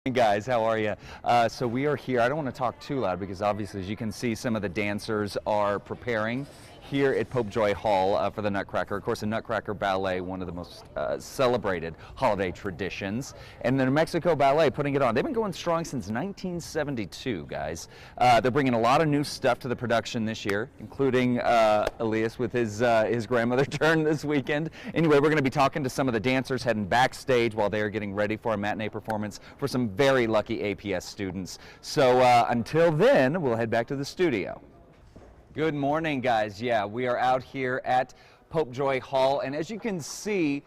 Hey guys, how are you? So we are here. I don't want to talk too loud because obviously, as you can see, some of the dancers are preparing here at Popejoy Hall for the Nutcracker. Of course, the Nutcracker Ballet, one of the most celebrated holiday traditions. And the New Mexico Ballet putting it on. They've been going strong since 1972, guys. They're bringing a lot of new stuff to the production this year, including Elias with his grandmother turn this weekend. Anyway, we're going to be talking to some of the dancers heading backstage while they are getting ready for a matinee performance for some very lucky APS students. So until then, we'll head back to the studio. Good morning, guys. Yeah, we are out here at Popejoy Hall, and as you can see,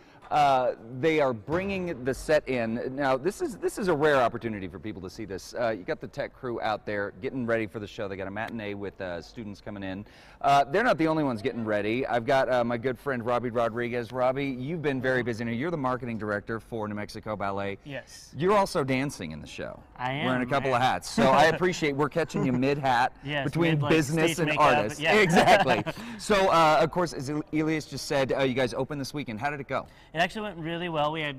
they are bringing the set in. Now, this is a rare opportunity for people to see this. You got the tech crew out there getting ready for the show. They got a matinee with students coming in. They're not the only ones getting ready. I've got my good friend Robbie Rodriguez. Robbie, you've been very busy. Now, you're the marketing director for New Mexico Ballet. Yes. You're also dancing in the show. I am. Wearing a couple of hats. So I appreciate we're catching you mid-hat between like business and artists. Yeah. Exactly. So, of course, as Elias just said, you guys opened this weekend. How did it go? It actually went really well. We had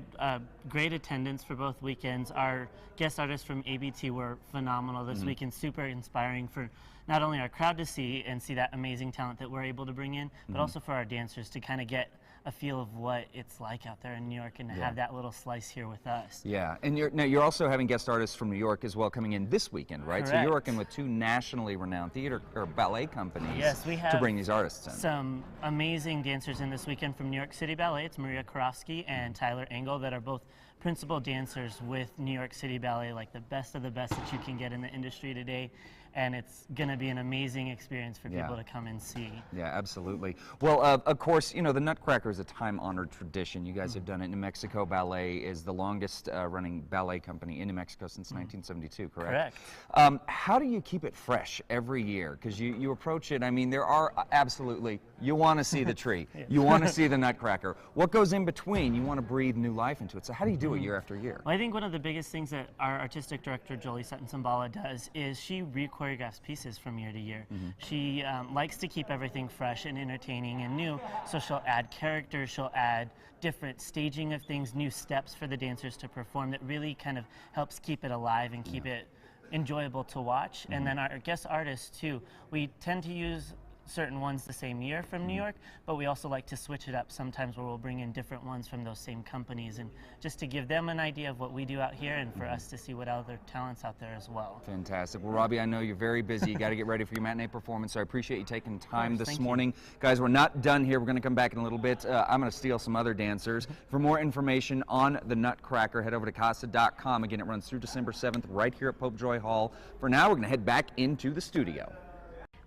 great attendance for both weekends. Our guest artists from ABT were phenomenal this weekend, super inspiring for not only our crowd to see and see that amazing talent that we're able to bring in, but also for our dancers to kind of get a feel of what it's like out there in New York and to have that little slice here with us. Yeah, and you're also having guest artists from New York as well coming in this weekend, right? Correct. So you're working with two nationally renowned theater or ballet companies we have to bring these artists in. Some amazing dancers in this weekend from New York City Ballet. It's Maria Karofsky and Tyler Engel that are both principal dancers with New York City Ballet, like the best of the best that you can get in the industry today. And it's going to be an amazing experience for people to come and see. Yeah, absolutely. Well, of course, you know, the Nutcracker is a time-honored tradition. You guys have done it. New Mexico Ballet is the longest running ballet company in New Mexico since 1972, correct? Correct. How do you keep it fresh every year? Because you approach it, I mean, there are absolutely, you want to see the tree. You want to see the Nutcracker. What goes in between? You want to breathe new life into it. So how do you do it year after year? Well, I think one of the biggest things that our artistic director, Jolie Sutton-Sambala, does is she choreographs pieces from year to year. She likes to keep everything fresh and entertaining and new, so she'll add characters, she'll add different staging of things, new steps for the dancers to perform that really kind of helps keep it alive and keep it enjoyable to watch. And then our guest artists too, we tend to use certain ones the same year from New York, but we also like to switch it up sometimes where we'll bring in different ones from those same companies, and just to give them an idea of what we do out here and for us to see what other talents out there as well. Fantastic. Well, Robbie, I know you're very busy. You got to get ready for your matinee performance, so I appreciate you taking time this morning. Guys, we're not done here. We're going to come back in a little bit. I'm going to steal some other dancers. For more information on the Nutcracker, head over to Casa.com. Again, it runs through December 7th right here at Popejoy Hall. For now, we're going to head back into the studio.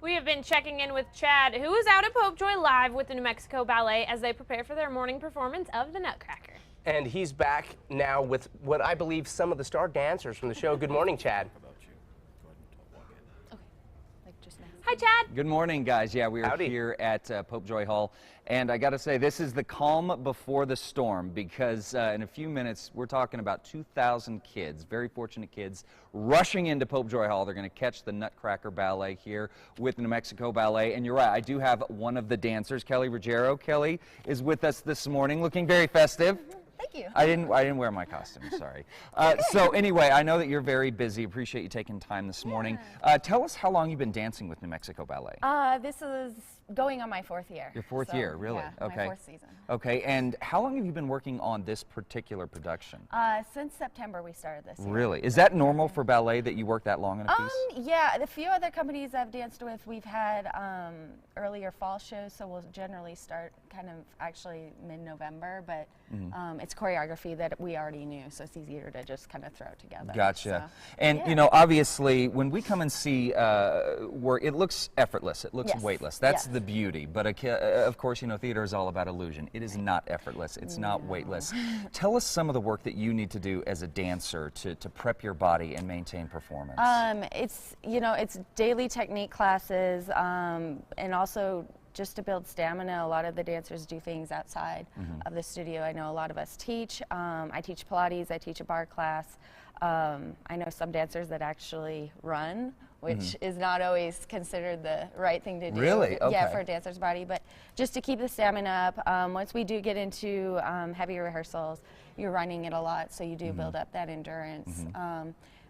We have been checking in with Chad, who is out at Popejoy live with the New Mexico Ballet as they prepare for their morning performance of the Nutcracker. And he's back now with what I believe some of the star dancers from the show. Good morning, Chad. Hi, Chad. Good morning, guys. Yeah, we are Howdy. here at Popejoy Hall, and I got to say, this is the calm before the storm, because in a few minutes, we're talking about 2,000 kids, very fortunate kids, rushing into Popejoy Hall. They're going to catch the Nutcracker Ballet here with the New Mexico Ballet, and you're right, I do have one of the dancers, Kelly Ruggiero. Kelly is with us this morning, looking very festive. Thank you. I didn't wear my costume, sorry. So anyway, I know that you're very busy. Appreciate you taking time this morning. Tell us how long you've been dancing with New Mexico Ballet. This is going on my 4th year. Your 4th year, really? Yeah, okay. my 4th season. Okay, and how long have you been working on this particular production? Since September we started this year. Really? Is that normal for ballet that you work that long in a piece? Yeah, the few other companies I've danced with, we've had earlier fall shows, so we'll generally start kind of actually mid-November, but it's choreography that we already knew, so it's easier to just kind of throw it together. Gotcha. So, and you know, obviously, when we come and see work, it looks effortless, it looks weightless. That's the beauty, but of course, you know, theater is all about illusion. It is not effortless, it's not weightless. Tell us some of the work that you need to do as a dancer to prep your body and maintain performance. It's, you know, it's daily technique classes, and also just to build stamina. A lot of the dancers do things outside of the studio. I know a lot of us teach. I teach Pilates, I teach a bar class. I know some dancers that actually run, which is not always considered the right thing to do. Really? Okay. Yeah, for a dancer's body, but just to keep the stamina up. Once we do get into heavy rehearsals, you're running it a lot, so you do build up that endurance.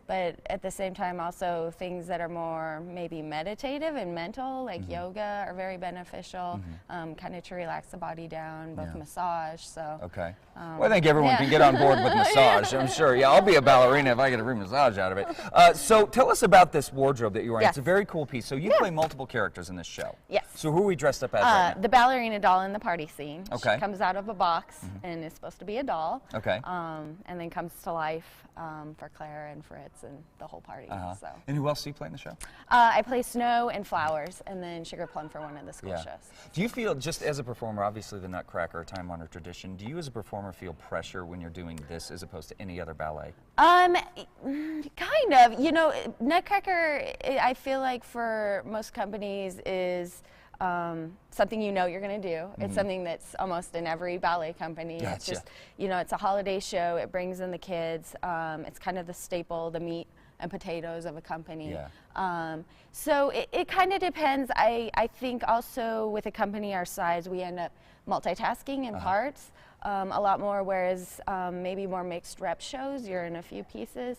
But at the same time, also things that are more maybe meditative and mental, like yoga, are very beneficial, kind of to relax the body down, both massage. So. Okay. Well, I think everyone can get on board with massage, I'm sure. Yeah, I'll be a ballerina if I get a free massage out of it. So tell us about this wardrobe that you're wearing. Yes. It's a very cool piece. So you play multiple characters in this show. Yes. So who are we dressed up as right now? The ballerina doll in the party scene. Okay. She comes out of a box and is supposed to be a doll. Okay. And then comes to life for Claire and Fritz and the whole party. So. And who else do you play in the show? I play Snow and Flowers, and then Sugar Plum for one of the school shows. Do you feel, just as a performer, obviously the Nutcracker, a time-honored tradition, do you as a performer feel pressure when you're doing this as opposed to any other ballet? Kind of. You know, Nutcracker, I feel like for most companies is something you know you're going to do. It's something that's almost in every ballet company. Gotcha. It's just, you know, it's a holiday show. It brings in the kids. It's kind of the staple, the meat and potatoes of a company. So it kind of depends. I think also with a company our size, we end up multitasking in parts a lot more, whereas maybe more mixed rep shows, you're in a few pieces.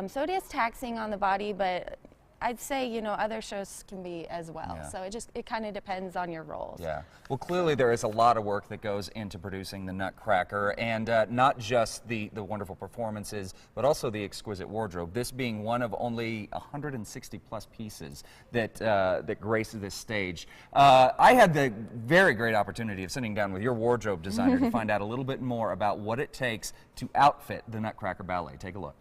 So it is taxing on the body, but I'd say, you know, other shows can be as well. So it kind of depends on your roles. Yeah. Well, clearly there is a lot of work that goes into producing the Nutcracker, and not just the wonderful performances, but also the exquisite wardrobe. This being one of only 160 plus pieces that that grace this stage. I had the very great opportunity of sitting down with your wardrobe designer to find out a little bit more about what it takes to outfit the Nutcracker Ballet. Take a look.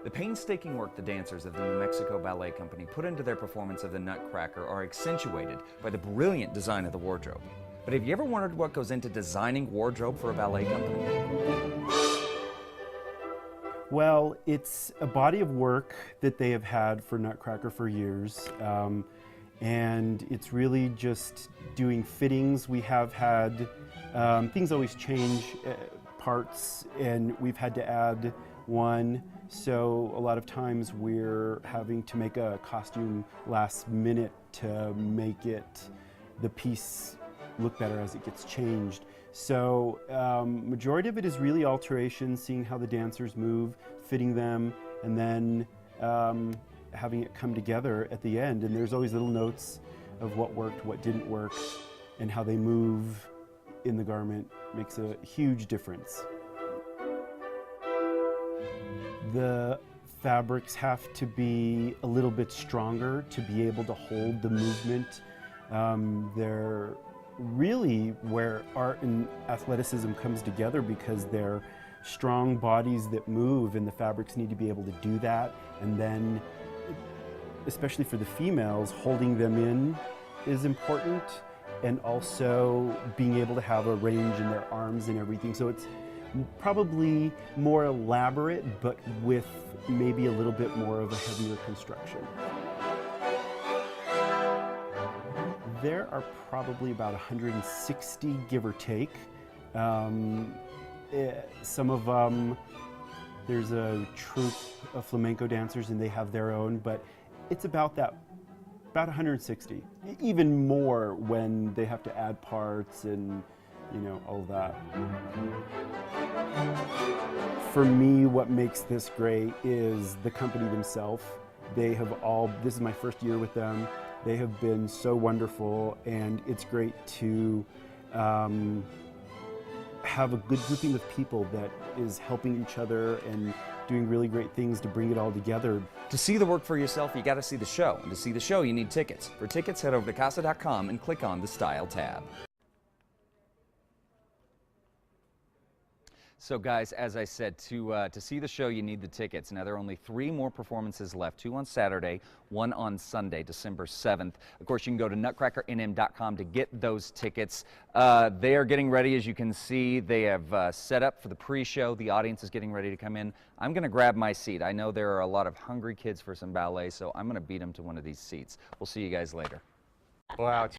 The painstaking work the dancers of the New Mexico Ballet Company put into their performance of the Nutcracker are accentuated by the brilliant design of the wardrobe. But have you ever wondered what goes into designing wardrobe for a ballet company? Well, it's a body of work that they have had for Nutcracker for years, and it's really just doing fittings. We have had, things always change, parts, and we've had to add one. So a lot of times we're having to make a costume last minute to make it, the piece look better as it gets changed. So majority of it is really alteration, seeing how the dancers move, fitting them, and then having it come together at the end. And there's always little notes of what worked, what didn't work, and how they move in the garment makes a huge difference. The fabrics have to be a little bit stronger to be able to hold the movement. They're really where art and athleticism comes together, because they're strong bodies that move, and the fabrics need to be able to do that. And then, especially for the females, holding them in is important, and also being able to have a range in their arms and everything. So it's probably more elaborate, but with maybe a little bit more of a heavier construction. There are probably about 160, give or take. Some of them, there's a troupe of flamenco dancers and they have their own, but it's about 160. Even more when they have to add parts and, you know, all that. For me, what makes this great is the company themselves. They have all, this is my first year with them. They have been so wonderful, and it's great to have a good grouping of people that is helping each other and doing really great things to bring it all together. To see the work for yourself, you got to see the show. And to see the show, you need tickets. For tickets, head over to casa.com and click on the Style tab. So guys, as I said, to see the show, you need the tickets. Now, there are only 3 more performances left, 2 on Saturday, 1 on Sunday, December 7th. Of course, you can go to nutcrackernm.com to get those tickets. They are getting ready, as you can see. They have set up for the pre-show. The audience is getting ready to come in. I'm going to grab my seat. I know there are a lot of hungry kids for some ballet, so I'm going to beat them to one of these seats. We'll see you guys later. Wow.